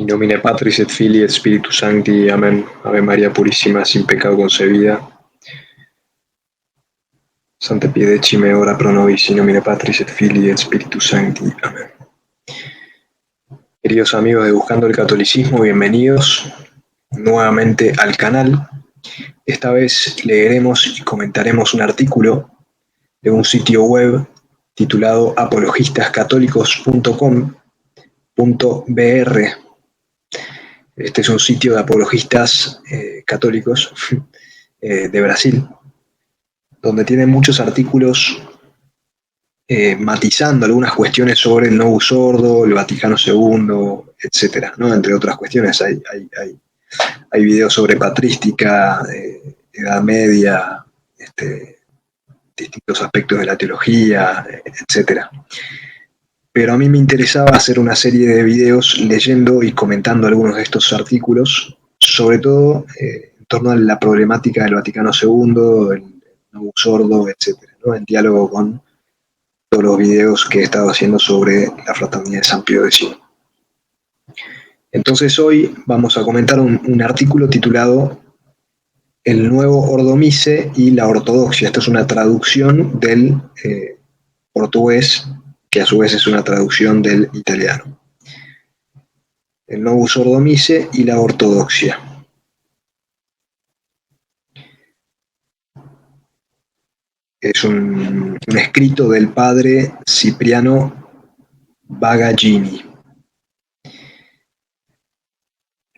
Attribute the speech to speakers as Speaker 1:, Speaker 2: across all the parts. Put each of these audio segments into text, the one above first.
Speaker 1: Nomine Patris et Filii et Spiritus Sancti. Amén. Ave María Purísima, sin pecado concebida. Santa Piedecime, ora pro nobis, in nomine Patris et Filii et Spiritus Sancti. Amén. Queridos amigos de Buscando el Catolicismo, bienvenidos nuevamente al canal. Esta vez leeremos y comentaremos un artículo de un sitio web titulado apologistascatólicos.com.br. Este es un sitio de apologistas católicos de Brasil, donde tiene muchos artículos matizando algunas cuestiones sobre el Novus Ordo, el Vaticano II, etcétera, ¿no? Entre otras cuestiones hay videos sobre patrística, Edad Media, distintos aspectos de la teología, etcétera. Pero a mí me interesaba hacer una serie de videos leyendo y comentando algunos de estos artículos, sobre todo en torno a la problemática del Vaticano II, el Novus Ordo, etcétera, ¿no? En diálogo con todos los videos que he estado haciendo sobre la Fraternidad de San Pío X. Entonces hoy vamos a comentar un artículo titulado El nuevo Ordo Misse y la ortodoxia. Esta es una traducción del portugués, que a su vez es una traducción del italiano. El Novus Ordo Misse y la ortodoxia. Es un escrito del padre Cipriano Bagaglini.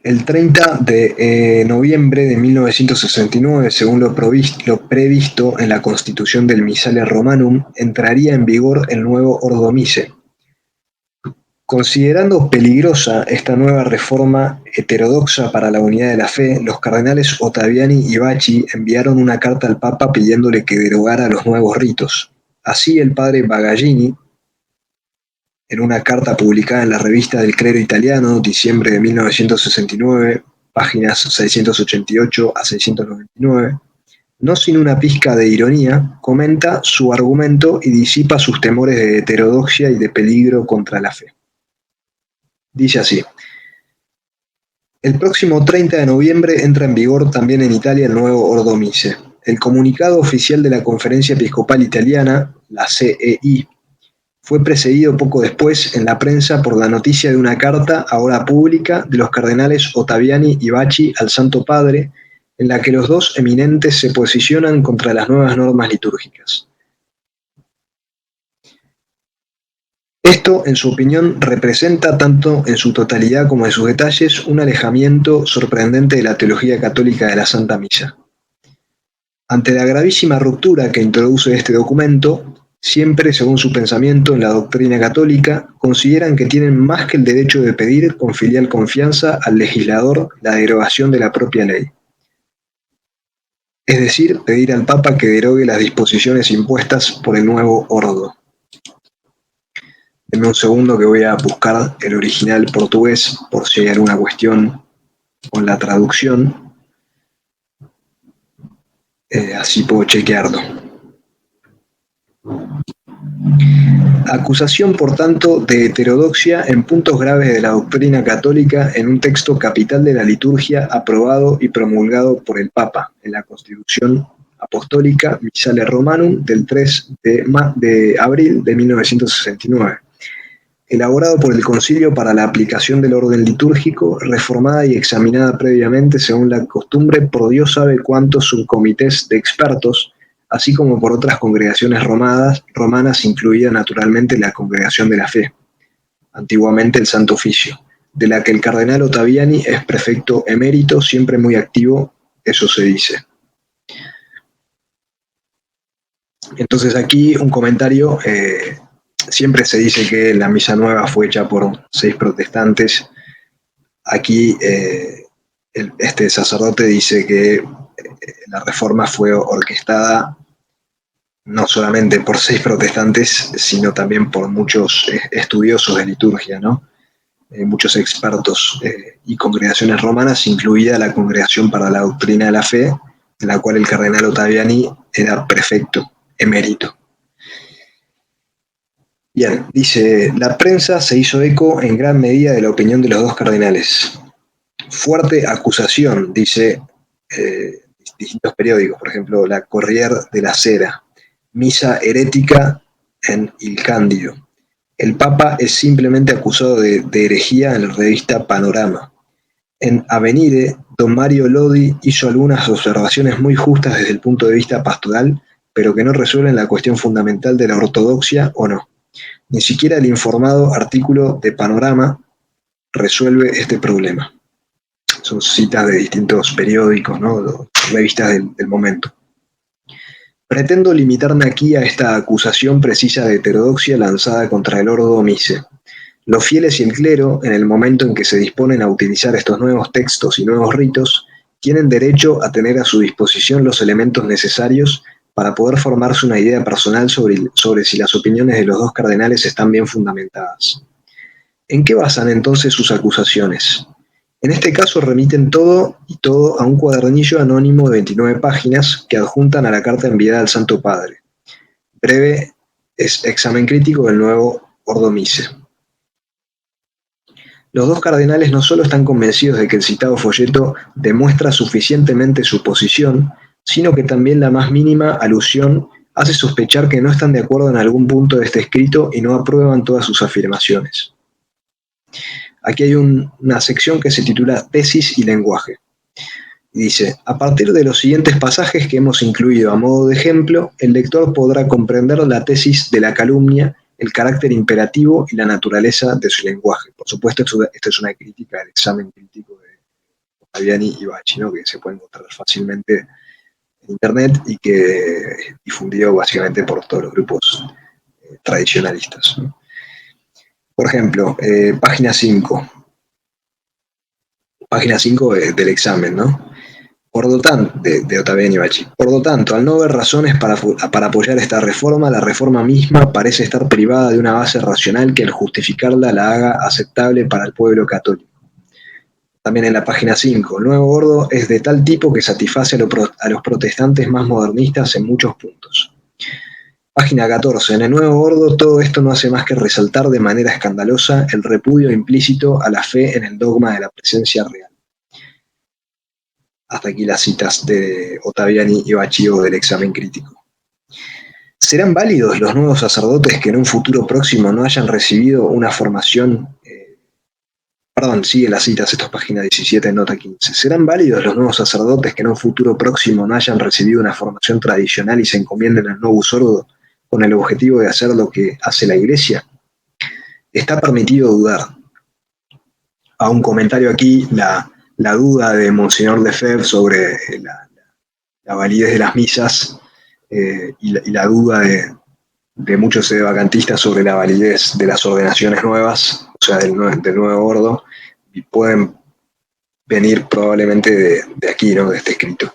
Speaker 1: El 30 de noviembre de 1969, según lo previsto en la Constitución del Missale Romanum, entraría en vigor el nuevo Ordo Misse. Considerando peligrosa esta nueva reforma heterodoxa para la unidad de la fe, los cardenales Ottaviani y Bacci enviaron una carta al Papa pidiéndole que derogara los nuevos ritos. Así el padre Bagaglini, en una carta publicada en la revista del Clero Italiano, diciembre de 1969, páginas 688 a 699, no sin una pizca de ironía, comenta su argumento y disipa sus temores de heterodoxia y de peligro contra la fe. Dice así: el próximo 30 de noviembre entra en vigor también en Italia el nuevo Ordo Misse. El comunicado oficial de la Conferencia Episcopal Italiana, la CEI, fue precedido poco después en la prensa por la noticia de una carta, ahora pública, de los cardenales Ottaviani y Bacci al Santo Padre, en la que los dos eminentes se posicionan contra las nuevas normas litúrgicas. Esto, en su opinión, representa, tanto en su totalidad como en sus detalles, un alejamiento sorprendente de la teología católica de la Santa Misa. Ante la gravísima ruptura que introduce este documento, siempre, según su pensamiento en la doctrina católica, consideran que tienen más que el derecho de pedir con filial confianza al legislador la derogación de la propia ley. Es decir, pedir al Papa que derogue las disposiciones impuestas por el nuevo ordo. Denme un segundo que voy a buscar el original portugués por si hay alguna cuestión con la traducción. Así puedo chequearlo. Acusación, por tanto, de heterodoxia en puntos graves de la doctrina católica en un texto capital de la liturgia aprobado y promulgado por el Papa en la Constitución Apostólica Missale Romanum del 3 de abril de 1969, elaborado por el Concilio para la aplicación del orden litúrgico, reformada y examinada previamente según la costumbre por Dios sabe cuántos subcomités de expertos, así como por otras congregaciones romanas, incluida naturalmente la Congregación de la Fe, antiguamente el Santo Oficio, de la que el cardenal Ottaviani es prefecto emérito, siempre muy activo, eso se dice. Entonces aquí un comentario, siempre se dice que la misa nueva fue hecha por 6 protestantes. Aquí este sacerdote dice que la reforma fue orquestada no solamente por 6 protestantes, sino también por muchos estudiosos de liturgia, ¿no? Muchos expertos y congregaciones romanas, incluida la Congregación para la Doctrina de la Fe, de la cual el cardenal Ottaviani era prefecto emérito. Bien, dice, la prensa se hizo eco en gran medida de la opinión de los dos cardenales. Fuerte acusación, dice distintos periódicos, por ejemplo, la Corriere della Sera, misa herética en Il Cándido. El Papa es simplemente acusado de herejía en la revista Panorama. En Avenire, don Mario Lodi hizo algunas observaciones muy justas desde el punto de vista pastoral, pero que no resuelven la cuestión fundamental de la ortodoxia o no. Ni siquiera el informado artículo de Panorama resuelve este problema. Son citas de distintos periódicos, ¿no? Revistas del momento. Pretendo limitarme aquí a esta acusación precisa de heterodoxia lanzada contra el Ordo Mise. Los fieles y el clero, en el momento en que se disponen a utilizar estos nuevos textos y nuevos ritos, tienen derecho a tener a su disposición los elementos necesarios para poder formarse una idea personal sobre si las opiniones de los dos cardenales están bien fundamentadas. ¿En qué basan entonces sus acusaciones? En este caso remiten todo a un cuadernillo anónimo de 29 páginas que adjuntan a la carta enviada al Santo Padre. Breve examen crítico del nuevo Ordo Mise. Los dos cardenales no solo están convencidos de que el citado folleto demuestra suficientemente su posición, sino que también la más mínima alusión hace sospechar que no están de acuerdo en algún punto de este escrito y no aprueban todas sus afirmaciones. Aquí hay una sección que se titula Tesis y lenguaje. Dice, a partir de los siguientes pasajes que hemos incluido a modo de ejemplo, el lector podrá comprender la tesis de la calumnia, el carácter imperativo y la naturaleza de su lenguaje. Por supuesto, esto es una crítica al examen crítico de Ottaviani y Bacci, ¿no? Que se puede encontrar fácilmente en internet y que difundido básicamente por todos los grupos tradicionalistas, ¿no? Por ejemplo, página 5. Página 5 del examen, ¿no? Por lo tanto, de Ottaviani y Bacci. Por lo tanto, al no haber razones para apoyar esta reforma, la reforma misma parece estar privada de una base racional que al justificarla la haga aceptable para el pueblo católico. También en la página 5, el nuevo Ordo es de tal tipo que satisface a los protestantes más modernistas en muchos puntos. Página 14, en el nuevo Ordo todo esto no hace más que resaltar de manera escandalosa el repudio implícito a la fe en el dogma de la presencia real. Hasta aquí las citas de Ottaviani y Bacci del examen crítico. ¿Serán válidos los nuevos sacerdotes que en un futuro próximo no hayan recibido una formación... sigue las citas, esto es página 17, nota 15. ¿Serán válidos los nuevos sacerdotes que en un futuro próximo no hayan recibido una formación tradicional y se encomienden al Novus Ordo con el objetivo de hacer lo que hace la Iglesia? Está permitido dudar. A un comentario aquí, la duda de Monseñor Lefebvre sobre la validez de las misas y la duda de muchos vacantistas sobre la validez de las ordenaciones nuevas, o sea, del nuevo Ordo, y pueden venir probablemente de aquí, ¿no? De este escrito.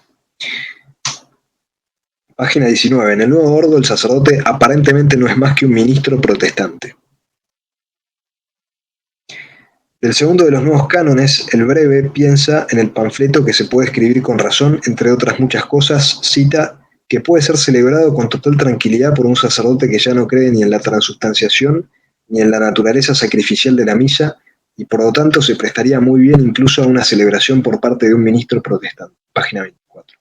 Speaker 1: Página 19. En el nuevo Ordo, el sacerdote aparentemente no es más que un ministro protestante. Del segundo de los nuevos cánones, el Breve piensa en el panfleto que se puede escribir con razón, entre otras muchas cosas, cita, que puede ser celebrado con total tranquilidad por un sacerdote que ya no cree ni en la transubstanciación ni en la naturaleza sacrificial de la misa, y por lo tanto se prestaría muy bien incluso a una celebración por parte de un ministro protestante. Página 24.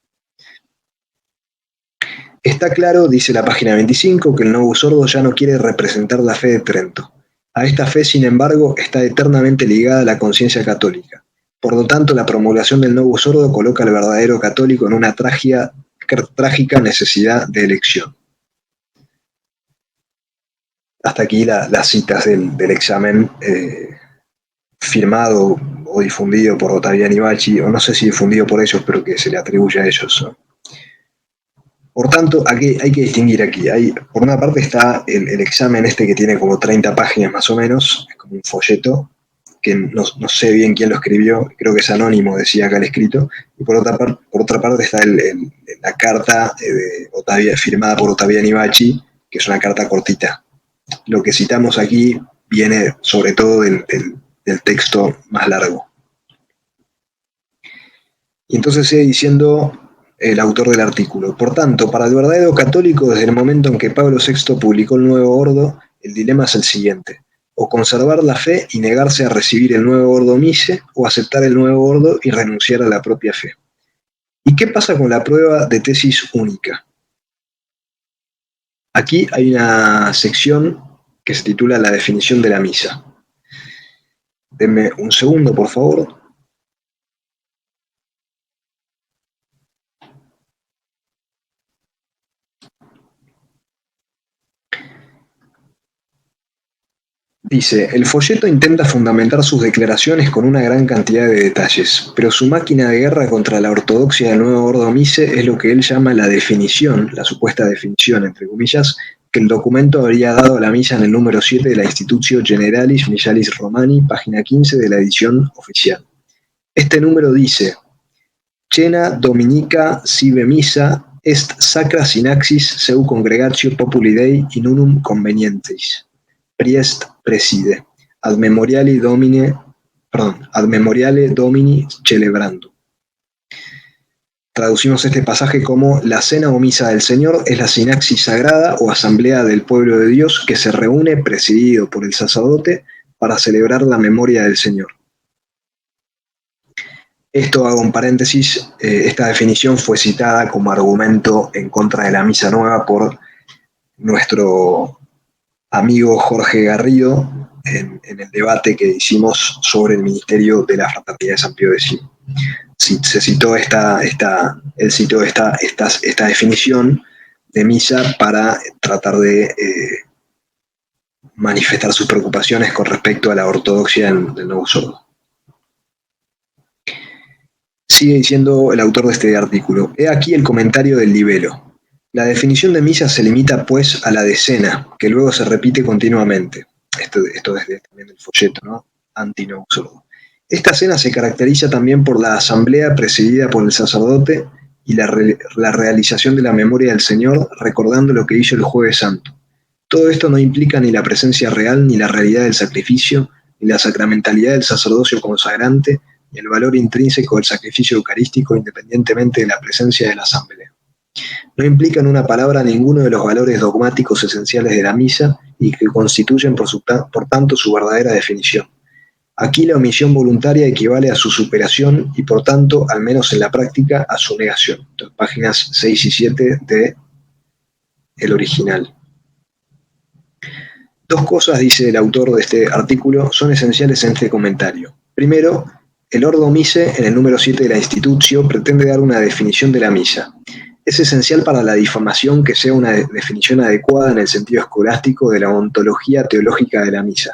Speaker 1: Está claro, dice la página 25, que el Novus Ordo ya no quiere representar la fe de Trento. A esta fe, sin embargo, está eternamente ligada a la conciencia católica. Por lo tanto, la promulgación del Novus Ordo coloca al verdadero católico en una trágica necesidad de elección. Hasta aquí las citas del examen firmado o difundido por Ottaviani y Bacci, o no sé si difundido por ellos, pero que se le atribuye a ellos, ¿no? Por tanto, aquí hay que distinguir aquí. Por una parte está el examen este que tiene como 30 páginas más o menos, es como un folleto, que no sé bien quién lo escribió, creo que es anónimo, decía acá el escrito, y por otra parte está la carta firmada por Ottaviani y Bacci, que es una carta cortita. Lo que citamos aquí viene sobre todo del texto más largo. Y entonces sigue diciendo el autor del artículo. Por tanto, para el verdadero católico, desde el momento en que Pablo VI publicó el Nuevo Ordo, El dilema es el siguiente: o conservar la fe y negarse a recibir el nuevo ordo mise, o aceptar el nuevo ordo y renunciar a la propia fe. ¿Y qué pasa con la prueba de tesis única? Aquí hay una sección que se titula La definición de la misa. Denme un segundo, por favor. Dice, el folleto intenta fundamentar sus declaraciones con una gran cantidad de detalles, pero su máquina de guerra contra la ortodoxia del nuevo ordo mise es lo que él llama la definición, la supuesta definición, entre comillas, que el documento habría dado a la misa en el número 7 de la Institutio Generalis Missalis Romani, página 15 de la edición oficial. Este número dice, Cena Dominica sive missa est sacra synaxis seu congregatio populi Dei in unum convenientis. Priest preside, ad memoriale Domini celebrando. Traducimos este pasaje como la cena o misa del Señor es la sinaxis sagrada o asamblea del pueblo de Dios que se reúne presidido por el sacerdote para celebrar la memoria del Señor. Esto, hago un paréntesis, esta definición fue citada como argumento en contra de la misa nueva por nuestro amigo Jorge Garrido en el debate que hicimos sobre el ministerio de la Fraternidad de San Pío X. Se citó él citó esta definición de misa para tratar de manifestar sus preocupaciones con respecto a la ortodoxia del nuevo sordo. Sigue diciendo el autor de este artículo, he aquí el comentario del libelo. La definición de misa se limita, pues, a la de cena, que luego se repite continuamente. Esto desde también el folleto, ¿no? Anti-nuevo sordo. Esta cena se caracteriza también por la asamblea presidida por el sacerdote y la realización de la memoria del Señor, recordando lo que hizo el Jueves Santo. Todo esto no implica ni la presencia real, ni la realidad del sacrificio, ni la sacramentalidad del sacerdocio consagrante, y el valor intrínseco del sacrificio eucarístico independientemente de la presencia de la asamblea. No implica en una palabra ninguno de los valores dogmáticos esenciales de la misa y que constituyen por tanto su verdadera definición. Aquí la omisión voluntaria equivale a su superación y por tanto, al menos en la práctica, a su negación. Entonces, páginas 6 y 7 de el original. Dos cosas, dice el autor de este artículo, son esenciales en este comentario. Primero, el Ordo Mise, en el número 7 de la Institutio, pretende dar una definición de la misa. Es esencial para la difamación que sea una definición adecuada en el sentido escolástico de la ontología teológica de la misa.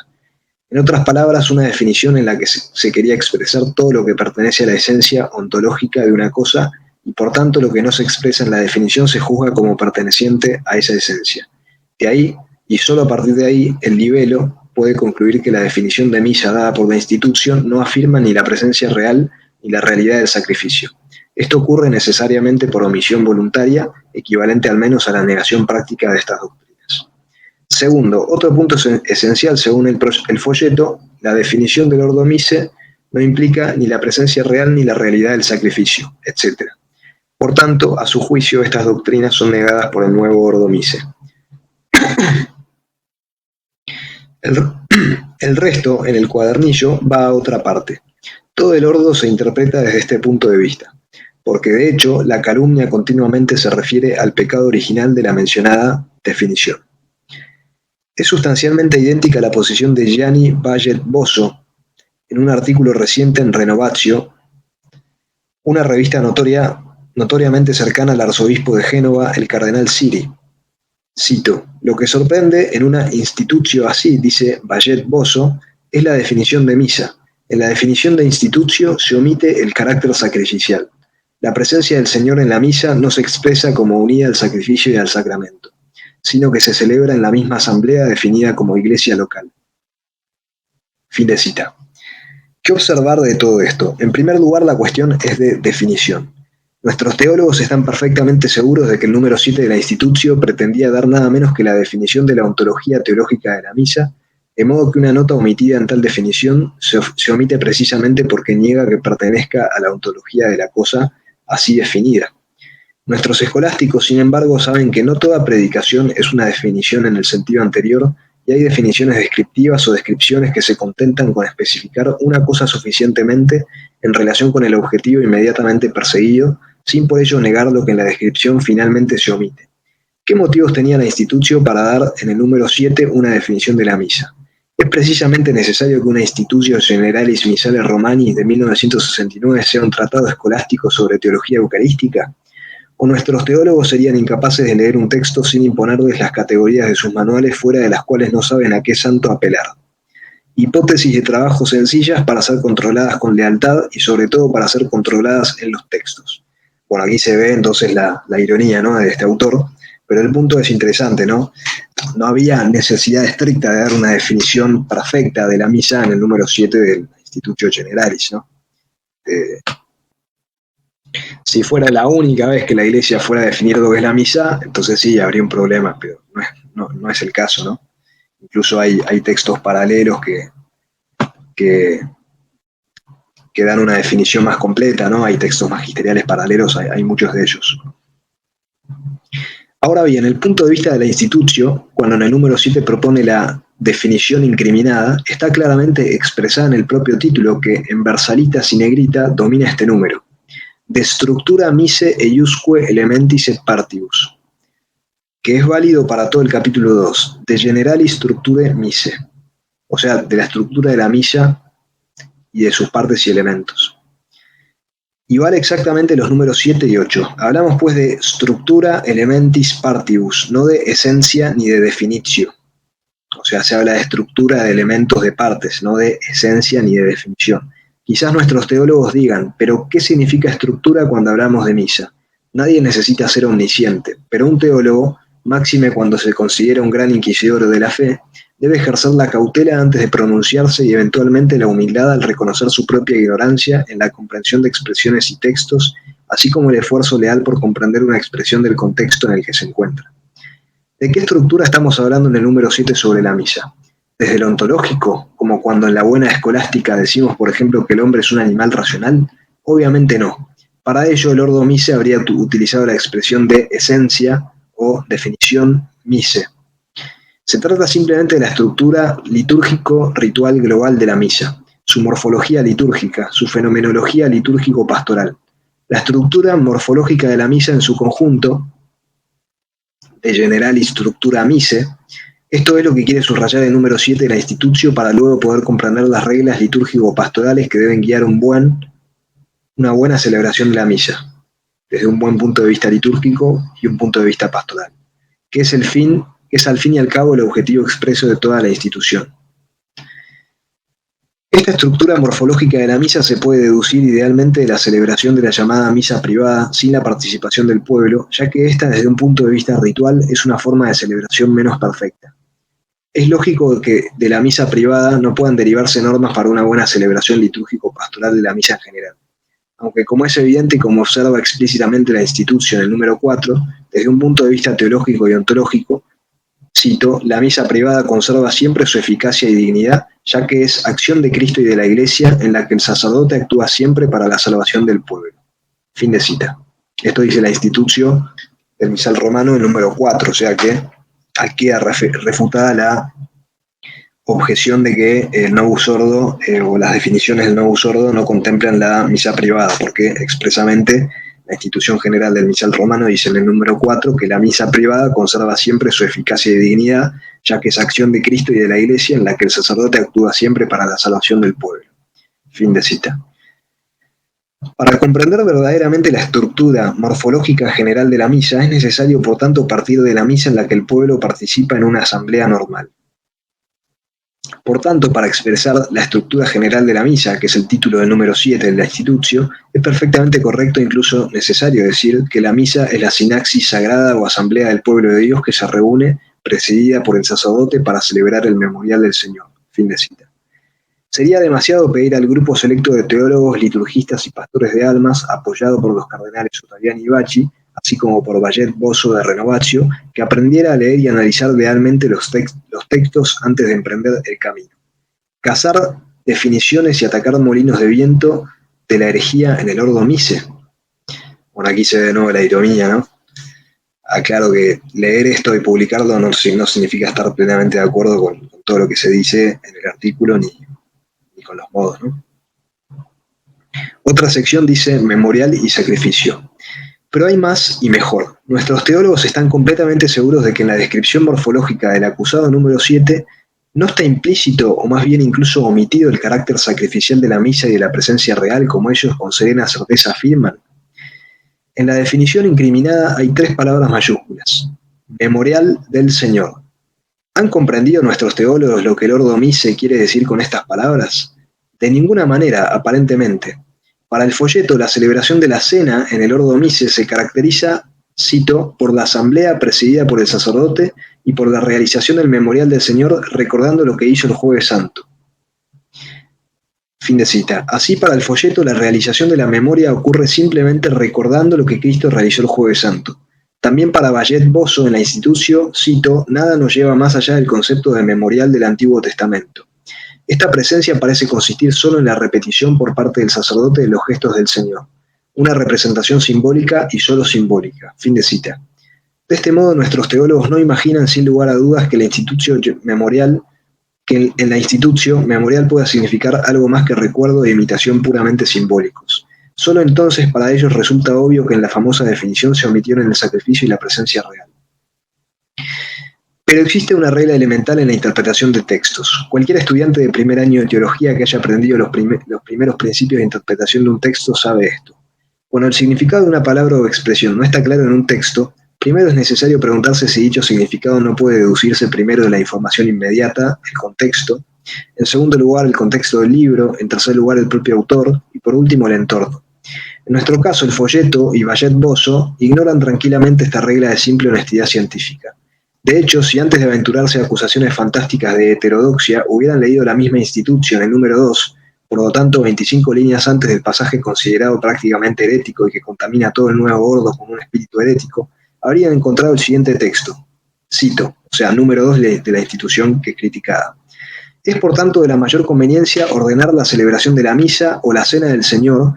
Speaker 1: En otras palabras, una definición en la que se quería expresar todo lo que pertenece a la esencia ontológica de una cosa y por tanto lo que no se expresa en la definición se juzga como perteneciente a esa esencia. De ahí, y solo a partir de ahí, el libelo puede concluir que la definición de misa dada por la institución no afirma ni la presencia real ni la realidad del sacrificio. Esto ocurre necesariamente por omisión voluntaria, equivalente al menos a la negación práctica de estas doctrinas. Segundo, otro punto esencial según el folleto, la definición del Ordo Mise no implica ni la presencia real ni la realidad del sacrificio, etc. Por tanto, a su juicio, estas doctrinas son negadas por el nuevo Ordo Mise. El resto, en el cuadernillo, va a otra parte. Todo el ordo se interpreta desde este punto de vista, porque de hecho la calumnia continuamente se refiere al pecado original de la mencionada definición. Es sustancialmente idéntica a la posición de Gianni Baget Bosso en un artículo reciente en Renovatio, una revista notoriamente cercana al arzobispo de Génova, el cardenal Siri. Cito, lo que sorprende en una institutio así, dice Baget Bosso, es la definición de misa. En la definición de institutio se omite el carácter sacrificial. La presencia del Señor en la misa no se expresa como unida al sacrificio y al sacramento, sino que se celebra en la misma asamblea definida como iglesia local. Fin de cita. ¿Qué observar de todo esto? En primer lugar, la cuestión es de definición. Nuestros teólogos están perfectamente seguros de que el número 7 de la Institutio pretendía dar nada menos que la definición de la ontología teológica de la misa, de modo que una nota omitida en tal definición se omite precisamente porque niega que pertenezca a la ontología de la cosa así definida. Nuestros escolásticos, sin embargo, saben que no toda predicación es una definición en el sentido anterior y hay definiciones descriptivas o descripciones que se contentan con especificar una cosa suficientemente en relación con el objetivo inmediatamente perseguido, sin por ello negar lo que en la descripción finalmente se omite. ¿Qué motivos tenía la Institutio para dar en el número 7 una definición de la misa? ¿Es precisamente necesario que una Institutio Generalis Missale Romani de 1969 sea un tratado escolástico sobre teología eucarística? ¿O nuestros teólogos serían incapaces de leer un texto sin imponerles las categorías de sus manuales fuera de las cuales no saben a qué santo apelar? Hipótesis de trabajo sencillas para ser controladas con lealtad y sobre todo para ser controladas en los textos. Bueno, aquí se ve entonces la ironía, ¿no?, de este autor, pero el punto es interesante, ¿no? No había necesidad estricta de dar una definición perfecta de la misa en el número 7 del Institutio Generalis, ¿no? Si fuera la única vez que la Iglesia fuera a definir lo que es la misa, entonces sí, habría un problema, pero no es el caso, ¿no? Incluso hay textos paralelos que dan una definición más completa, ¿no? Hay textos magisteriales paralelos, hay muchos de ellos. Ahora bien, el punto de vista de la Institutio, cuando en el número 7 propone la definición incriminada, está claramente expresada en el propio título que, en versalitas y negrita, domina este número. De structura mise eiusque elementis et partibus, que es válido para todo el capítulo 2, de generali structure mise, o sea, de la estructura de la misa y de sus partes y elementos. Y vale exactamente los números 7 y 8. Hablamos pues de structura elementis partibus, no de esencia ni de definitio. O sea, se habla de estructura de elementos de partes, no de esencia ni de definición. Quizás nuestros teólogos digan, pero ¿qué significa estructura cuando hablamos de misa? Nadie necesita ser omnisciente, pero un teólogo, máxime cuando se considera un gran inquisidor de la fe, debe ejercer la cautela antes de pronunciarse y eventualmente la humildad al reconocer su propia ignorancia en la comprensión de expresiones y textos, así como el esfuerzo leal por comprender una expresión del contexto en el que se encuentra. ¿De qué estructura estamos hablando en el número 7 sobre la misa? ¿Desde lo ontológico, como cuando en la buena escolástica decimos, por ejemplo, que el hombre es un animal racional? Obviamente no. Para ello, el ordo mise habría utilizado la expresión de esencia o definición mise. Se trata simplemente de la estructura litúrgico-ritual global de la misa, su morfología litúrgica, su fenomenología litúrgico-pastoral. La estructura morfológica de la misa en su conjunto, de generali structura mise, esto es lo que quiere subrayar el número 7 de la Institutio para luego poder comprender las reglas litúrgico-pastorales que deben guiar una buena celebración de la misa, desde un buen punto de vista litúrgico y un punto de vista pastoral, que es al fin y al cabo el objetivo expreso de toda la institución. Esta estructura morfológica de la misa se puede deducir idealmente de la celebración de la llamada misa privada sin la participación del pueblo, ya que esta desde un punto de vista ritual es una forma de celebración menos perfecta. Es lógico que de la misa privada no puedan derivarse normas para una buena celebración litúrgico-pastoral de la misa en general. Aunque como es evidente y como observa explícitamente la Institutio en el número 4, desde un punto de vista teológico y ontológico, cito, la misa privada conserva siempre su eficacia y dignidad, ya que es acción de Cristo y de la Iglesia en la que el sacerdote actúa siempre para la salvación del pueblo. Fin de cita. Esto dice la Institutio del Misal Romano, el número 4, o sea que aquí queda refutada la objeción de que el novus ordo o las definiciones del novus ordo no contemplan la misa privada, porque expresamente la Institución General del Misal Romano dice en el número 4 que la misa privada conserva siempre su eficacia y dignidad, ya que es acción de Cristo y de la Iglesia en la que el sacerdote actúa siempre para la salvación del pueblo. Fin de cita. Para comprender verdaderamente la estructura morfológica general de la misa, es necesario, por tanto, partir de la misa en la que el pueblo participa en una asamblea normal. Por tanto, para expresar la estructura general de la misa, que es el título del número 7 de la Institutio, es perfectamente correcto e incluso necesario decir que la misa es la sinaxis sagrada o asamblea del pueblo de Dios que se reúne, presidida por el sacerdote, para celebrar el memorial del Señor. Fin de cita. Sería demasiado pedir al grupo selecto de teólogos, liturgistas y pastores de almas, apoyado por los cardenales Ottaviani y Bacci, así como por Bayet Bozo de Renovatio, que aprendiera a leer y analizar realmente los textos antes de emprender el camino. Cazar definiciones y atacar molinos de viento de la herejía en el ordo mise. Bueno, aquí se ve de nuevo la ironía, ¿no? aclaro que leer esto y publicarlo no significa estar plenamente de acuerdo con todo lo que se dice en el artículo ni con los modos, ¿no? Otra sección dice memorial y sacrificio. Pero hay más y mejor. Nuestros teólogos están completamente seguros de que en la descripción morfológica del acusado número 7 no está implícito, o más bien incluso omitido, el carácter sacrificial de la misa y de la presencia real, como ellos con serena certeza afirman. En la definición incriminada hay 3 palabras mayúsculas: memorial del Señor. ¿Han comprendido nuestros teólogos lo que el Ordo Mise quiere decir con estas palabras? De ninguna manera, aparentemente. Para el folleto, la celebración de la cena en el Ordo Mise se caracteriza, cito, por la asamblea presidida por el sacerdote y por la realización del memorial del Señor recordando lo que hizo el Jueves Santo. Fin de cita. Así, para el folleto, la realización de la memoria ocurre simplemente recordando lo que Cristo realizó el Jueves Santo. También para Bayet Bozo en la Institutio, cito, nada nos lleva más allá del concepto de memorial del Antiguo Testamento. Esta presencia parece consistir solo en la repetición por parte del sacerdote de los gestos del Señor, una representación simbólica y solo simbólica. Fin de cita. De este modo, nuestros teólogos no imaginan sin lugar a dudas que en la institutio memorial pueda significar algo más que recuerdo e imitación puramente simbólicos. Solo entonces para ellos resulta obvio que en la famosa definición se omitieron el sacrificio y la presencia real. Pero existe una regla elemental en la interpretación de textos. Cualquier estudiante de primer año de teología que haya aprendido los primeros principios de interpretación de un texto sabe esto. Cuando el significado de una palabra o expresión no está claro en un texto, primero es necesario preguntarse si dicho significado no puede deducirse primero de la información inmediata, el contexto, en segundo lugar el contexto del libro, en tercer lugar el propio autor y por último el entorno. En nuestro caso, el folleto y Bayet Bozo ignoran tranquilamente esta regla de simple honestidad científica. De hecho, si antes de aventurarse a acusaciones fantásticas de heterodoxia hubieran leído la misma institución en el número 2, por lo tanto 25 líneas antes del pasaje considerado prácticamente herético y que contamina todo el nuevo ordo con un espíritu herético, habrían encontrado el siguiente texto, cito, o sea, número 2 de la institución que es criticada. Es por tanto de la mayor conveniencia ordenar la celebración de la misa o la cena del Señor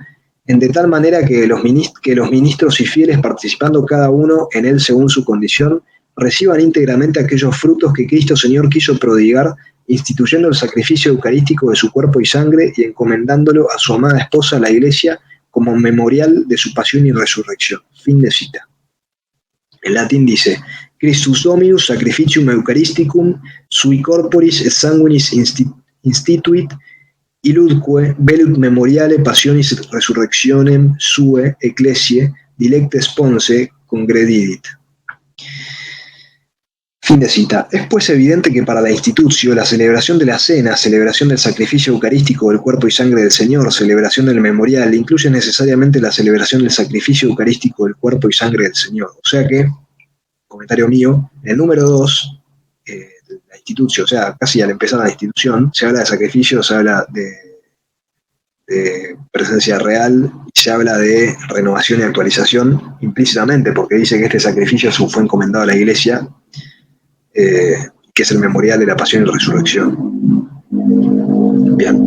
Speaker 1: en de tal manera que los ministros y fieles, participando cada uno en él según su condición, reciban íntegramente aquellos frutos que Cristo Señor quiso prodigar, instituyendo el sacrificio eucarístico de su cuerpo y sangre y encomendándolo a su amada esposa, la Iglesia, como memorial de su pasión y resurrección. Fin de cita. En latín dice: Christus Dominus sacrificium eucharisticum sui corporis et sanguinis instituit illudque velut memoriale passionis resurrectionem sue ecclesiae dilecte sponse congredidit. Fin de cita. Es pues evidente que para la institutio, la celebración de la cena, celebración del sacrificio eucarístico del cuerpo y sangre del Señor, celebración del memorial, incluye necesariamente la celebración del sacrificio eucarístico del cuerpo y sangre del Señor. O sea que, comentario mío, en el número 2, la institutio, o sea, casi al empezar la institución, se habla de sacrificio, se habla de presencia real, y se habla de renovación y actualización implícitamente, porque dice que este sacrificio fue encomendado a la Iglesia, que es el memorial de la pasión y resurrección. Bien.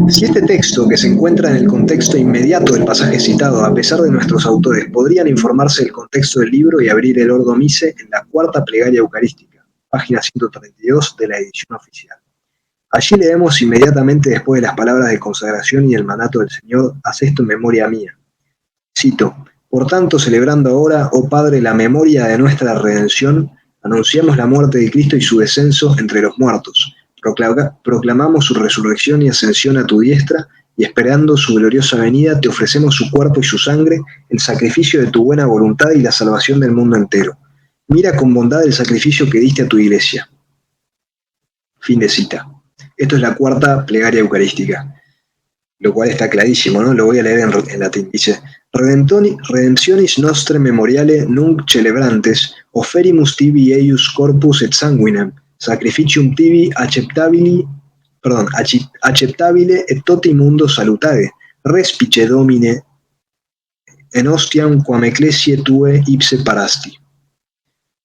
Speaker 1: Si este texto, que se encuentra en el contexto inmediato del pasaje citado, a pesar de nuestros autores, podrían informarse del contexto del libro y abrir el Ordo Mise en la cuarta plegaria eucarística, página 132 de la edición oficial. Allí leemos inmediatamente después de las palabras de consagración y el mandato del Señor: haz esto en memoria mía. Cito: por tanto, celebrando ahora, oh Padre, la memoria de nuestra redención, anunciamos la muerte de Cristo y su descenso entre los muertos. Proclamamos su resurrección y ascensión a tu diestra, y esperando su gloriosa venida, te ofrecemos su cuerpo y su sangre, el sacrificio de tu buena voluntad y la salvación del mundo entero. Mira con bondad el sacrificio que diste a tu iglesia. Fin de cita. Esto es la cuarta plegaria eucarística, lo cual está clarísimo, ¿no? Lo voy a leer en latín. Dice: Redemptionis nostre memoriale nunc celebrantes, offerimus tibi eius corpus et sanguinem, sacrificium tibi acceptabile et toti mundo salutare, respice Domine en hostiam quam ecclesiae tue ipse parasti.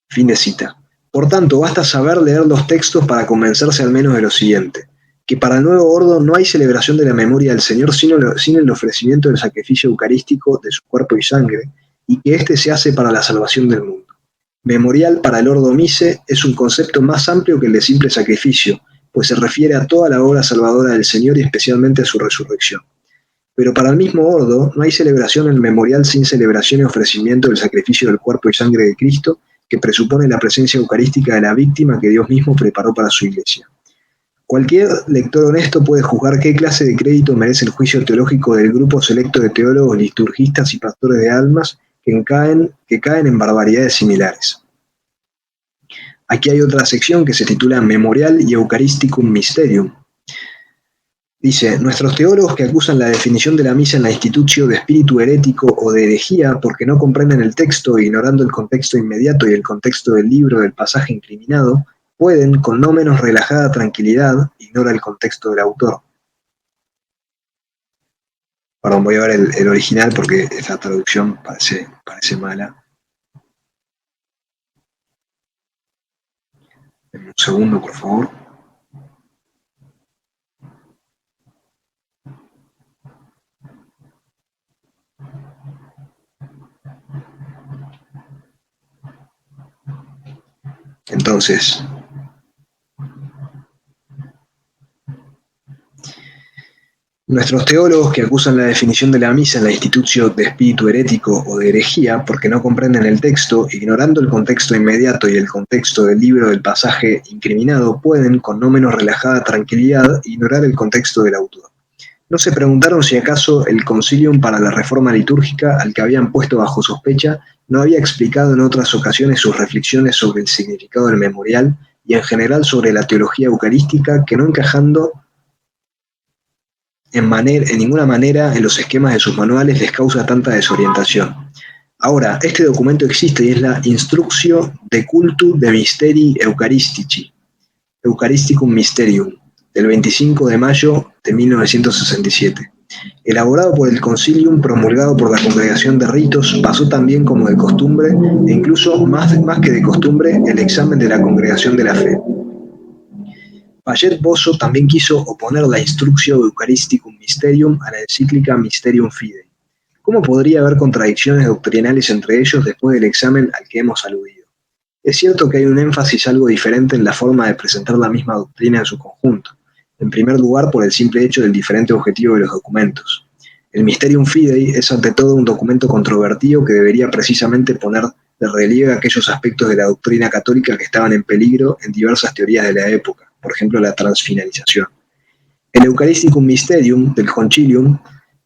Speaker 1: Fin de cita. Por tanto, basta saber leer los textos para convencerse al menos de lo siguiente: que para el nuevo ordo no hay celebración de la memoria del Señor sino el ofrecimiento del sacrificio eucarístico de su cuerpo y sangre, y que éste se hace para la salvación del mundo. Memorial para el Ordo Mise es un concepto más amplio que el de simple sacrificio, pues se refiere a toda la obra salvadora del Señor y especialmente a su resurrección. Pero para el mismo Ordo no hay celebración en memorial sin celebración y ofrecimiento del sacrificio del cuerpo y sangre de Cristo, que presupone la presencia eucarística de la víctima que Dios mismo preparó para su iglesia. Cualquier lector honesto puede juzgar qué clase de crédito merece el juicio teológico del grupo selecto de teólogos, liturgistas y pastores de almas que caen en barbaridades similares. Aquí hay otra sección que se titula Memorial y Eucharisticum Mysterium. Dice, nuestros teólogos que acusan la definición de la misa en la institutio de espíritu herético o de herejía porque no comprenden el texto ignorando el contexto inmediato y el contexto del libro del pasaje incriminado, pueden, con no menos relajada tranquilidad, ignora el contexto del autor. Perdón, voy a ver el original porque esta traducción parece mala. Un segundo, por favor. Entonces, nuestros teólogos que acusan la definición de la misa en la institutio de espíritu herético o de herejía porque no comprenden el texto, ignorando el contexto inmediato y el contexto del libro del pasaje incriminado, pueden, con no menos relajada tranquilidad, ignorar el contexto del autor. ¿No se preguntaron si acaso el Concilium para la Reforma Litúrgica, al que habían puesto bajo sospecha, no había explicado en otras ocasiones sus reflexiones sobre el significado del memorial y en general sobre la teología eucarística, que no encajando en ninguna manera en los esquemas de sus manuales les causa tanta desorientación? Ahora, este documento existe y es la Instructio de Cultu de Mysteri Eucharistici, Eucharisticum Mysterium, del 25 de mayo de 1967. Elaborado por el Concilium, promulgado por la Congregación de Ritos, pasó también como de costumbre, e incluso más que de costumbre, el examen de la Congregación de la Fe. Payet Bozo también quiso oponer la Instructio Eucharisticum Mysterium a la encíclica Mysterium Fidei. ¿Cómo podría haber contradicciones doctrinales entre ellos después del examen al que hemos aludido? Es cierto que hay un énfasis algo diferente en la forma de presentar la misma doctrina en su conjunto. En primer lugar, por el simple hecho del diferente objetivo de los documentos. El Mysterium Fidei es ante todo un documento controvertido que debería precisamente poner de relieve aquellos aspectos de la doctrina católica que estaban en peligro en diversas teorías de la época, por ejemplo la transfinalización. El Eucharisticum Mysterium del Concilium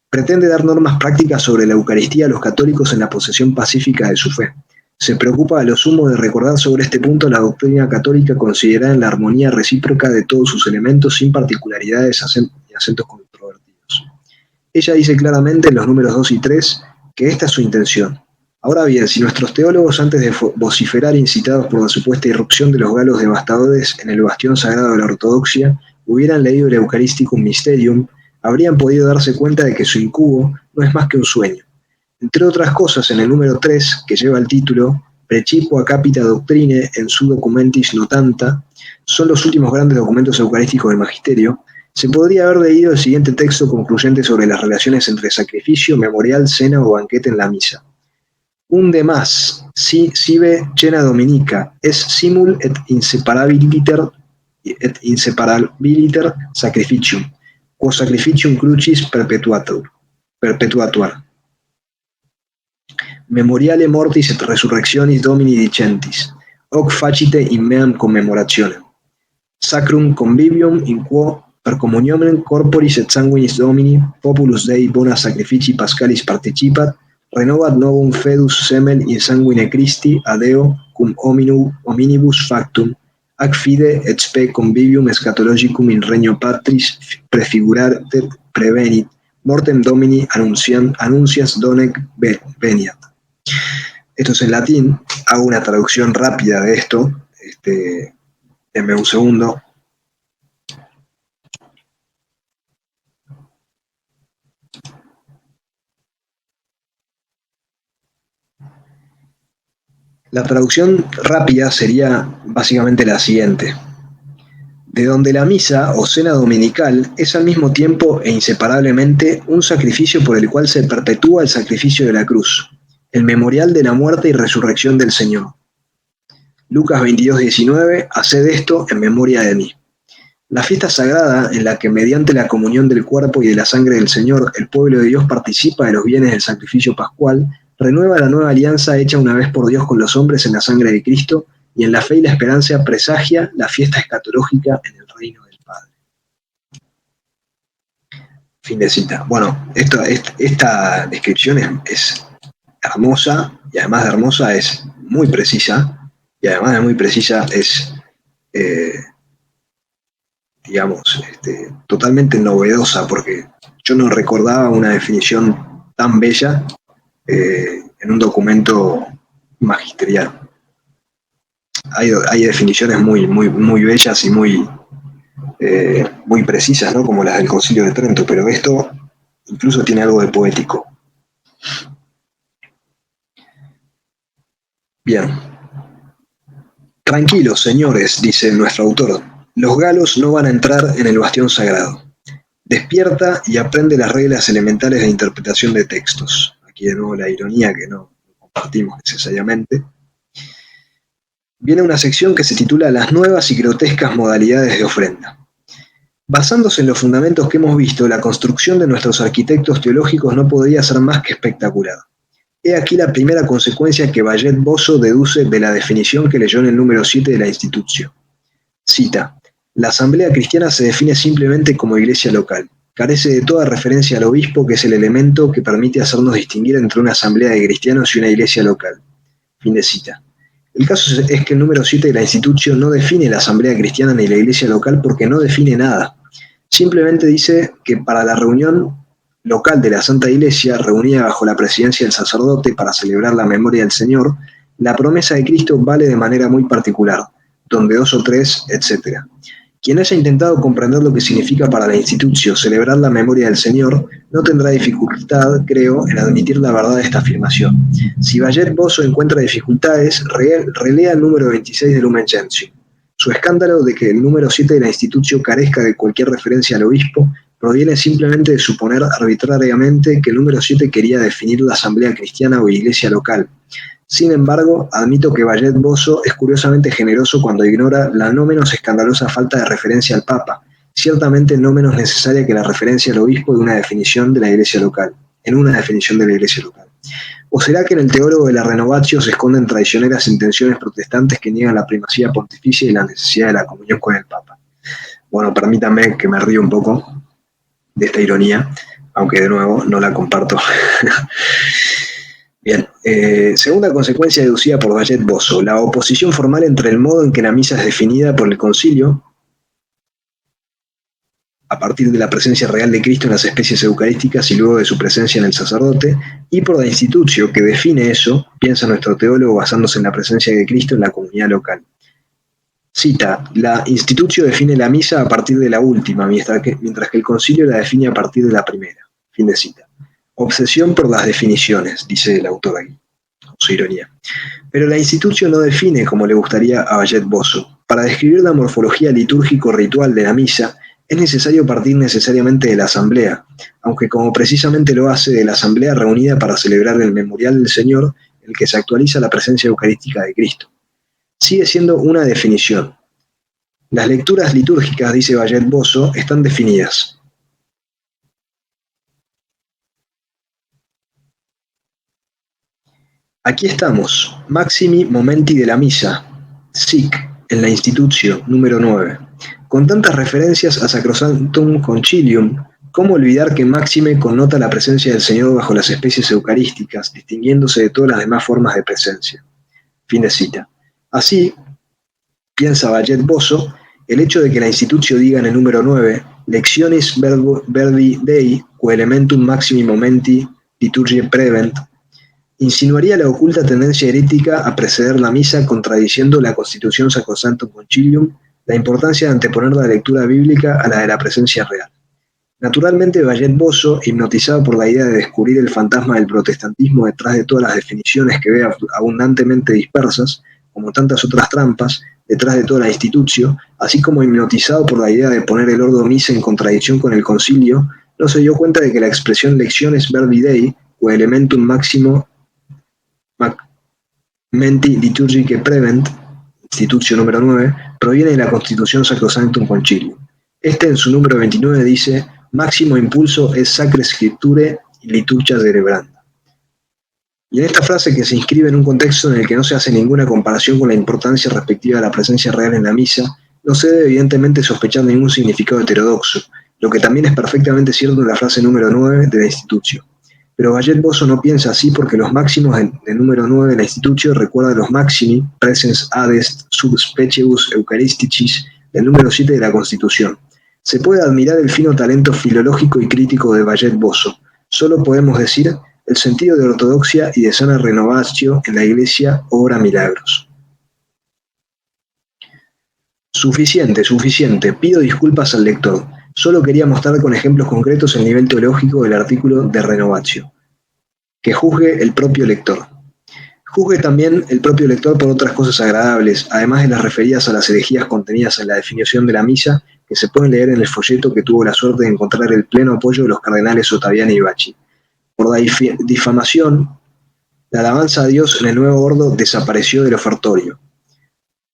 Speaker 1: pretende dar normas prácticas sobre la Eucaristía a los católicos en la posesión pacífica de su fe. Se preocupa a lo sumo de recordar sobre este punto la doctrina católica considerada en la armonía recíproca de todos sus elementos sin particularidades y acentos controvertidos. Ella dice claramente en los números 2 y 3 que esta es su intención. Ahora bien, si nuestros teólogos, antes de vociferar incitados por la supuesta irrupción de los galos devastadores en el bastión sagrado de la ortodoxia, hubieran leído el Eucharisticum Mysterium, habrían podido darse cuenta de que su incubo no es más que un sueño. Entre otras cosas, en el número 3, que lleva el título Precipo a Capita Doctrine en su Documentis Notanta, son los últimos grandes documentos eucarísticos del Magisterio, se podría haber leído el siguiente texto concluyente sobre las relaciones entre sacrificio, memorial, cena o banquete en la misa. Un de más, sive cena dominica, es simul et inseparabiliter sacrificium, quo sacrificium crucis perpetuatur. Memoriale mortis et resurrectionis Domini dicentis, hoc facite in meam commemorationem. Sacrum convivium in quo per communionem corporis et sanguinis Domini populus Dei bona sacrifici pascalis participat, renovat novum fedus semel in sanguine Christi a Deo cum hominibus factum, ac fide et spe convivium eschatologicum in regno Patris prefiguratet prevenit, mortem Domini annuncias donec veniat. Esto es en latín, hago una traducción rápida de esto, denme un segundo. La traducción rápida sería básicamente la siguiente. De donde la misa o cena dominical es al mismo tiempo e inseparablemente un sacrificio por el cual se perpetúa el sacrificio de la cruz. el memorial de la muerte y resurrección del Señor. Lucas 22:19, haced esto en memoria de mí. La fiesta sagrada en la que mediante la comunión del cuerpo y de la sangre del Señor el pueblo de Dios participa de los bienes del sacrificio pascual, renueva la nueva alianza hecha una vez por Dios con los hombres en la sangre de Cristo y en la fe y la esperanza presagia la fiesta escatológica en el reino del Padre. Fin de cita. Bueno, esta descripción es hermosa y además de hermosa es muy precisa y además de muy precisa es totalmente novedosa, porque yo no recordaba una definición tan bella en un documento magisterial. Hay definiciones muy bellas y muy precisas, ¿no? Como las del Concilio de Trento, pero esto incluso tiene algo de poético. Bien. Tranquilos, señores, dice nuestro autor. Los galos no van a entrar en el bastión sagrado. Despierta y aprende las reglas elementales de interpretación de textos. Aquí de nuevo la ironía que no compartimos necesariamente. Viene una sección que se titula Las nuevas y grotescas modalidades de ofrenda. Basándose en los fundamentos que hemos visto, la construcción de nuestros arquitectos teológicos no podría ser más que espectacular. He aquí la primera consecuencia que Bayet Bozo deduce de la definición que leyó en el número 7 de la Institutio. Cita: la asamblea cristiana se define simplemente como iglesia local. Carece de toda referencia al obispo, que es el elemento que permite hacernos distinguir entre una asamblea de cristianos y una iglesia local. Fin de cita. El caso es que el número 7 de la Institutio no define la asamblea cristiana ni la iglesia local porque no define nada. Simplemente dice que para la reunión local de la Santa Iglesia, reunida bajo la presidencia del sacerdote para celebrar la memoria del Señor, la promesa de Cristo vale de manera muy particular, donde 2 o 3, etc. Quien haya intentado comprender lo que significa para la Institutio celebrar la memoria del Señor, no tendrá dificultad, creo, en admitir la verdad de esta afirmación. Si Bayet Bozo encuentra dificultades, relea el número 26 de Lumen Gentium. Su escándalo de que el número 7 de la Institutio carezca de cualquier referencia al obispo proviene simplemente de suponer arbitrariamente que el número 7 quería definir la asamblea cristiana o iglesia local. Sin embargo, admito que Bayet Bozo es curiosamente generoso cuando ignora la no menos escandalosa falta de referencia al Papa, ciertamente no menos necesaria que la referencia al obispo de una definición de la iglesia local, en una definición de la iglesia local. ¿O será que en el teólogo de la Renovatio se esconden traicioneras intenciones protestantes que niegan la primacía pontificia y la necesidad de la comunión con el Papa? Bueno, permítanme que me río un poco de esta ironía, aunque de nuevo no la comparto. Bien, segunda consecuencia deducida por Bayet Bozo, la oposición formal entre el modo en que la misa es definida por el concilio a partir de la presencia real de Cristo en las especies eucarísticas y luego de su presencia en el sacerdote, y por la Institutio, que define eso, piensa nuestro teólogo basándose en la presencia de Cristo en la comunidad local. Cita: la Institutio define la misa a partir de la última, mientras que el concilio la define a partir de la primera. Fin de cita. Obsesión por las definiciones, dice el autor aquí, con su ironía. Pero la Institutio no define como le gustaría a Bayet Bozo. Para describir la morfología litúrgico-ritual de la misa, es necesario partir necesariamente de la asamblea, aunque como precisamente lo hace de la asamblea reunida para celebrar el memorial del Señor, en el que se actualiza la presencia eucarística de Cristo. Sigue siendo una definición. Las lecturas litúrgicas, dice Bayet Bozo, están definidas. Aquí estamos, Maximi Momenti de la Misa, SIC, en la Institutio, número 9. Con tantas referencias a Sacrosanctum Concilium, ¿cómo olvidar que Máxime connota la presencia del Señor bajo las especies eucarísticas, distinguiéndose de todas las demás formas de presencia? Fin de cita. Así, piensa Bayet Bozo, el hecho de que la Institutio diga en el número 9, Lectionis verbi Dei, quo elementum maximi momenti liturgiae prevent, insinuaría la oculta tendencia herética a preceder la misa, contradiciendo la Constitución Sacrosanctum Concilium, la importancia de anteponer la lectura bíblica a la de la presencia real. Naturalmente, Bayet Bozo, hipnotizado por la idea de descubrir el fantasma del protestantismo detrás de todas las definiciones que ve abundantemente dispersas, como tantas otras trampas, detrás de toda la Institutio, así como hipnotizado por la idea de poner el ordo misa en contradicción con el concilio, no se dio cuenta de que la expresión Lectiones verbi Dei, o elementum máximo Menti Liturgicae Prevent, Institutio número 9, proviene de la Constitución Sacrosanctum Concilium. Este en su número 29 dice: Máximo impulso es sacre scripture liturgia cerebranda. Y en esta frase, que se inscribe en un contexto en el que no se hace ninguna comparación con la importancia respectiva de la presencia real en la misa, no se debe evidentemente sospechar ningún significado heterodoxo, lo que también es perfectamente cierto en la frase número 9 de la Institutio. Pero Bayet Boso no piensa así, porque los máximos del número 9 de la Institutio recuerdan los maximi, presens adest, sub speciebus eucharisticis, del número 7 de la Constitución. Se puede admirar el fino talento filológico y crítico de Bayet Boso. Solo podemos decir: el sentido de ortodoxia y de sana renovatio en la Iglesia obra milagros. Suficiente, suficiente. Pido disculpas al lector. Solo quería mostrar con ejemplos concretos el nivel teológico del artículo de renovatio. Que juzgue el propio lector. Juzgue también el propio lector por otras cosas agradables, además de las referidas a las herejías contenidas en la definición de la misa, que se pueden leer en el folleto que tuvo la suerte de encontrar el pleno apoyo de los cardenales Ottaviani y Bacci. Por difamación, la alabanza a Dios en el nuevo ordo desapareció del ofertorio.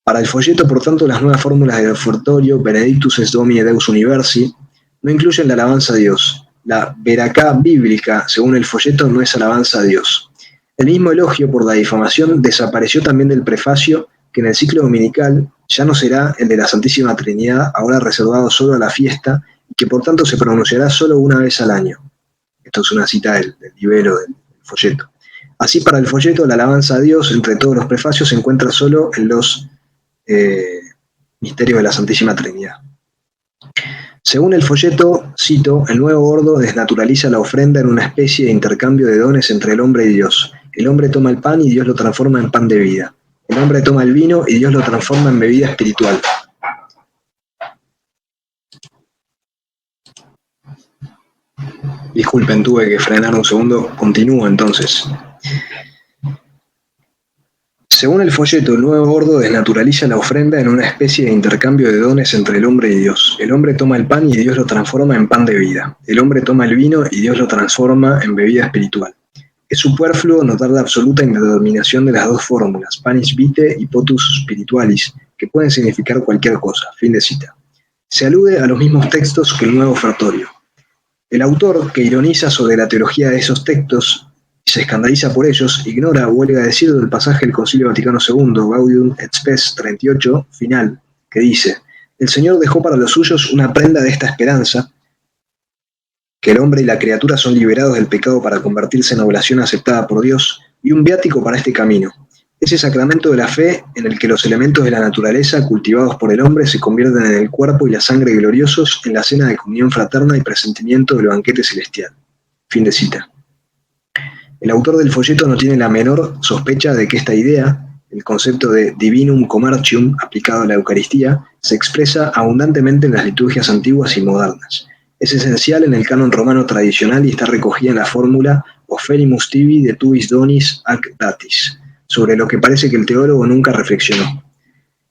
Speaker 1: Para el folleto, por tanto, las nuevas fórmulas del ofertorio, Benedictus es Domine Deus Universi, no incluyen la alabanza a Dios. La veracá bíblica, según el folleto, no es alabanza a Dios. El mismo elogio por la difamación desapareció también del prefacio, que en el ciclo dominical ya no será el de la Santísima Trinidad, ahora reservado solo a la fiesta, y que por tanto se pronunciará solo una vez al año. Esto es una cita del libelo del folleto. Así, para el folleto, la alabanza a Dios entre todos los prefacios se encuentra solo en los misterios de la Santísima Trinidad. Según el folleto, cito: el nuevo ordo desnaturaliza la ofrenda en una especie de intercambio de dones entre el hombre y Dios. El hombre toma el pan y Dios lo transforma en pan de vida. El hombre toma el vino y Dios lo transforma en bebida espiritual. Disculpen, tuve que frenar un segundo. Continúo entonces. Según el folleto, el nuevo ordo desnaturaliza la ofrenda en una especie de intercambio de dones entre el hombre y Dios. El hombre toma el pan y Dios lo transforma en pan de vida. El hombre toma el vino y Dios lo transforma en bebida espiritual. Es superfluo notar la absoluta indeterminación de las dos fórmulas, panis vitae y potus spiritualis, que pueden significar cualquier cosa. Fin de cita. Se alude a los mismos textos que el nuevo ofertorio. El autor, que ironiza sobre la teología de esos textos y se escandaliza por ellos, ignora, huelga a decir, del pasaje del Concilio Vaticano II, Gaudium et Spes 38, final, que dice: el Señor dejó para los suyos una prenda de esta esperanza, que el hombre y la criatura son liberados del pecado para convertirse en oblación aceptada por Dios, y un viático para este camino. Ese sacramento de la fe en el que los elementos de la naturaleza cultivados por el hombre se convierten en el cuerpo y la sangre gloriosos en la cena de comunión fraterna y presentimiento del banquete celestial. Fin de cita. El autor del folleto no tiene la menor sospecha de que esta idea, el concepto de divinum commercium aplicado a la Eucaristía, se expresa abundantemente en las liturgias antiguas y modernas. Es esencial en el canon romano tradicional y está recogida en la fórmula Oferimus tibi de tuis donis ac datis, sobre lo que parece que el teólogo nunca reflexionó.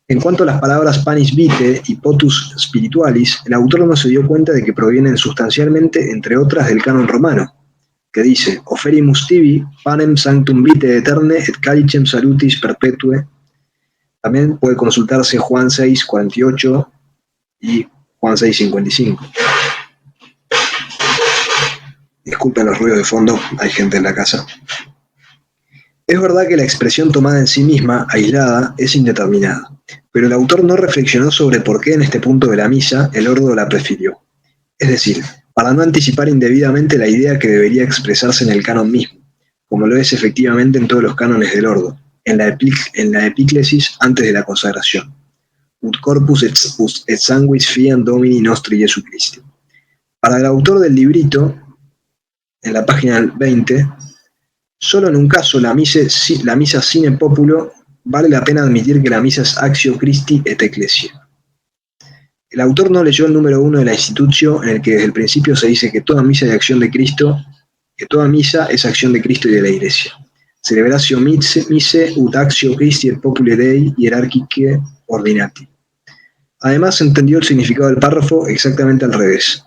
Speaker 1: En cuanto a las palabras panis vitae y potus spiritualis, el autor no se dio cuenta de que provienen sustancialmente, entre otras, del canon romano, que dice: Oferimus tibi panem sanctum vitae eterne et calicem salutis perpetue. También puede consultarse Juan 6:48 y Juan 6:55. Disculpen los ruidos de fondo, hay gente en la casa. Es verdad que la expresión tomada en sí misma, aislada, es indeterminada, pero el autor no reflexionó sobre por qué en este punto de la misa el ordo la prefirió. Es decir, para no anticipar indebidamente la idea que debería expresarse en el canon mismo, como lo es efectivamente en todos los cánones del ordo, en la epíclesis antes de la consagración. Ut corpus et sanguis fiam Domini nostri Jesu Christi. Para el autor del librito, en la página 20, solo en un caso, la misa sine populo, vale la pena admitir que la misa es actio Christi et ecclesia. El autor no leyó el número 1 de la Institutio, en el que desde el principio se dice que toda misa es acción de Cristo, que toda misa es acción de Cristo y de la Iglesia. Celebratio mise ut actio Christi et populi Dei hierarchicae ordinati. Además, entendió el significado del párrafo exactamente al revés.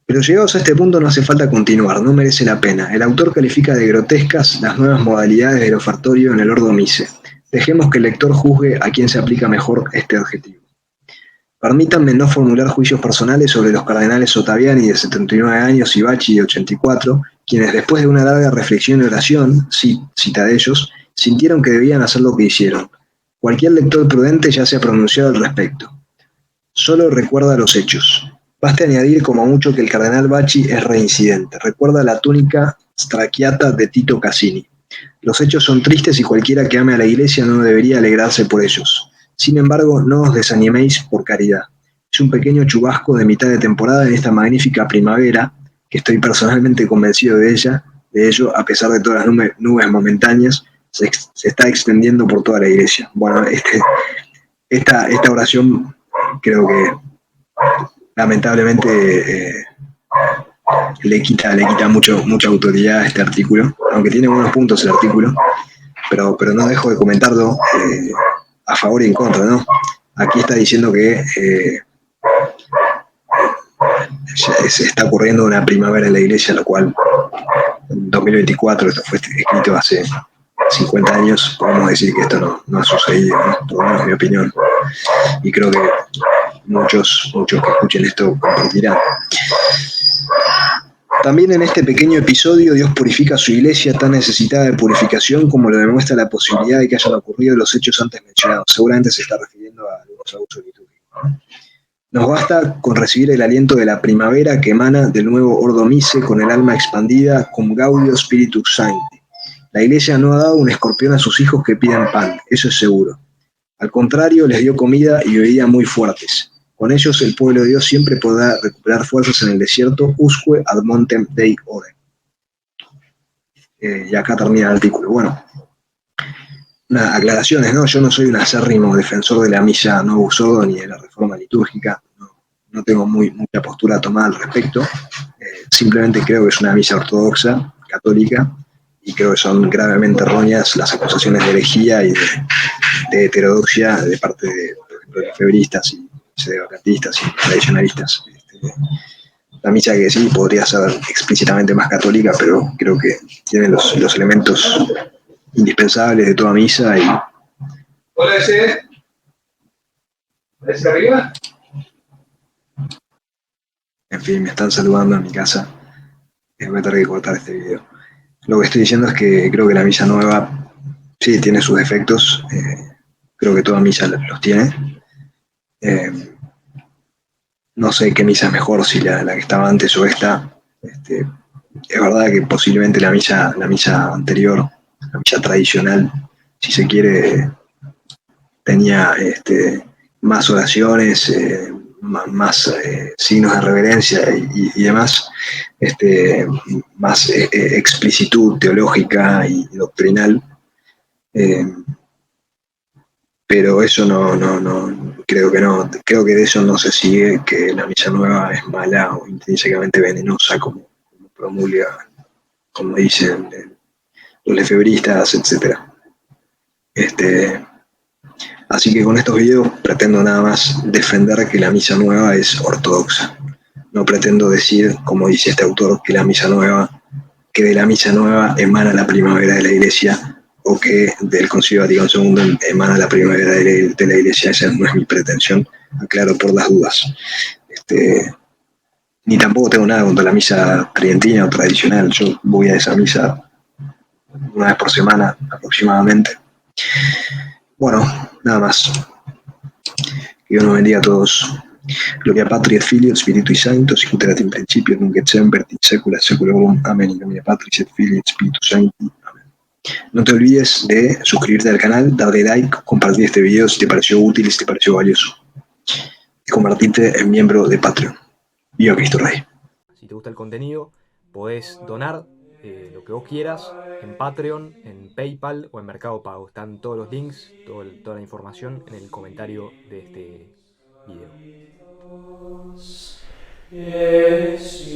Speaker 1: Pero llegados a este punto no hace falta continuar, no merece la pena. El autor califica de grotescas las nuevas modalidades del ofertorio en el Ordo Mise. Dejemos que el lector juzgue a quién se aplica mejor este adjetivo. Permítanme no formular juicios personales sobre los cardenales Ottaviani de 79 años y Bacci de 84, quienes después de una larga reflexión y oración, cita de ellos, sintieron que debían hacer lo que hicieron. Cualquier lector prudente ya se ha pronunciado al respecto. Solo recuerda los hechos. Basta añadir como mucho que el cardenal Bacci es reincidente. Recuerda la túnica strachiata de Tito Cassini. Los hechos son tristes y cualquiera que ame a la Iglesia no debería alegrarse por ellos. Sin embargo, no os desaniméis por caridad. Es un pequeño chubasco de mitad de temporada en esta magnífica primavera, que estoy personalmente convencido de ello, a pesar de todas las nubes momentáneas, se está extendiendo por toda la Iglesia. Bueno, esta oración creo que lamentablemente le quita mucha autoridad a este artículo, aunque tiene buenos puntos el artículo, pero no dejo de comentarlo a favor y en contra, ¿no? Aquí está diciendo que se está ocurriendo una primavera en la iglesia, lo cual en 2024, esto fue escrito hace 50 años, podemos decir que esto no ha sucedido, ¿no? Por lo menos mi opinión. Y creo que muchos que escuchen esto compartirán. También en este pequeño episodio Dios purifica a su iglesia tan necesitada de purificación como lo demuestra la posibilidad de que hayan ocurrido los hechos antes mencionados. Seguramente se está refiriendo a algunos abusos litúrgicos, ¿no? Nos basta con recibir el aliento de la primavera que emana del nuevo Ordo Mise con el alma expandida cum gaudio spiritus sancti. La iglesia no ha dado un escorpión a sus hijos que pidan pan, eso es seguro. Al contrario, les dio comida y bebida muy fuertes. Con ellos el pueblo de Dios siempre podrá recuperar fuerzas en el desierto, usque ad montem Dei ore. Y acá termina el artículo. Bueno, aclaraciones, ¿no? Yo no soy un acérrimo defensor de la misa no usodo ni de la reforma litúrgica. No tengo mucha postura tomada al respecto. Simplemente creo que es una misa ortodoxa, católica, y creo que son gravemente erróneas las acusaciones de herejía y de heterodoxia de parte de, por ejemplo, de febristas y sedevacantistas y tradicionalistas. La misa que sí podría ser explícitamente más católica, pero creo que tiene los elementos indispensables de toda misa. Y
Speaker 2: Hola, ¿ese arriba?
Speaker 1: En fin, me están saludando en mi casa. Voy a tener que cortar este video. Lo que estoy diciendo es que creo que la misa nueva sí tiene sus defectos. Creo que toda misa los tiene. No sé qué misa es mejor, si la que estaba antes o esta. Es verdad que posiblemente la misa anterior, la misa tradicional, si se quiere, tenía más oraciones, más signos de reverencia y demás, más explicitud teológica y doctrinal. Pero eso no, creo que no. Creo que de eso no se sigue que la misa nueva es mala o intrínsecamente venenosa, como promulga, como dicen los lefebristas, etc. Así que con estos videos pretendo nada más defender que la misa nueva es ortodoxa. No pretendo decir, como dice este autor, que de la misa nueva emana la primavera de la Iglesia, o que del Concilio Vaticano II emana la primavera de la Iglesia. Esa no es mi pretensión, aclaro por las dudas. Ni tampoco tengo nada contra la misa tridentina o tradicional. Yo voy a esa misa una vez por semana aproximadamente. Bueno, nada más. Que Dios nos bendiga a todos. Gloria Patri et Filii et Spiritui Sancto, sicut erat in principio et nunc et semper et in saecula saeculorum. Amén. In nomine Patris et Filii et Spiritus Sancti. Amén. No te olvides de suscribirte al canal, darle like, compartir este video si te pareció útil y si te pareció valioso. Y convertirte en miembro de Patreon. Viva Cristo Rey.
Speaker 3: Si te gusta el contenido, podés donar lo que vos quieras en Patreon, en PayPal o en Mercado Pago. Están todos los links, toda la información en el comentario de este video. Yes,